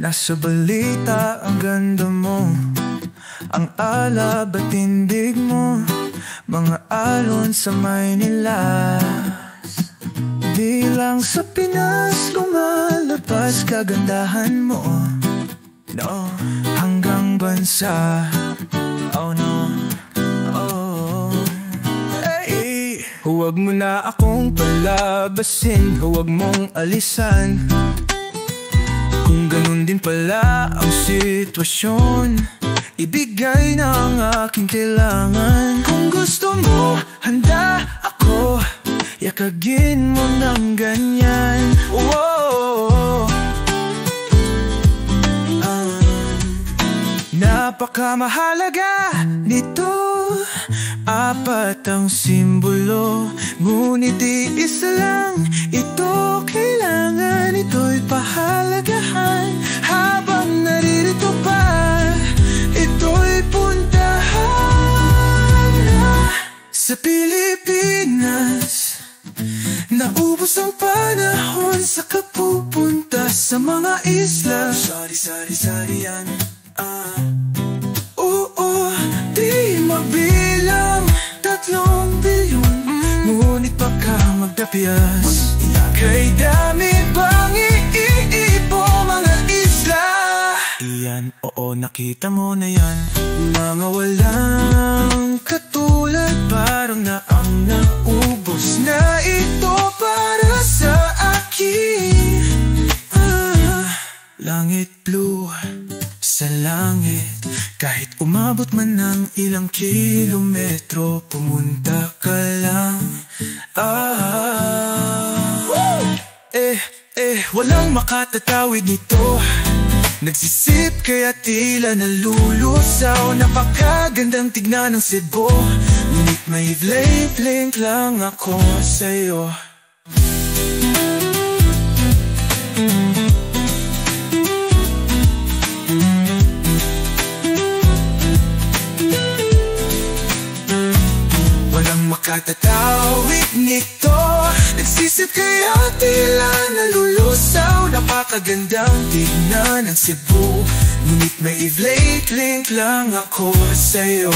Nasa balita ang ganda mo, ang alab at tindig mo, mga alon sa Maynila. Di lang sa Pinas lumalabas kagandahan mo, no, hanggang bansa. Oh no, oh. Hey, huwag mo na akong palabasin, huwag mong alisan. Kung ganun din pala ang sitwasyon, ibigay na ang aking kailangan. Kung gusto mo, handa ako, yakagin mo ng ganyan. Whoa. Napakamahalaga nito, apat ang simbolo, ngunit isa lang ito kailangan. Ito'y pahalagahan habang naririto pa, ito'y puntahan. Sa Pilipinas, naubos ang panahon sa kapupunta sa mga isla. Sari-sari-sari yan. Oo, di mabilang 3 bilyon, ngunit baka magdapias. Kay dami bang iipo mga isla. Iyan, oo, nakita mo na yan. Mga walang katulad, parang na ang naubos na ito para sa akin. Langit blue sa langit, kahit umabot man ng ilang kilometro, pumunta ka lang. Walang makatatawid nito, nagsisip kaya tila nalulusaw. Napakagandang tignan ng Cebu, ngunit may blink lang ako sa'yo. Makatatawid nito, nagsisip kaya tila nalulusaw. Napakagandang tignan ng Cebu, ngunit may i-blink lang ako sa'yo.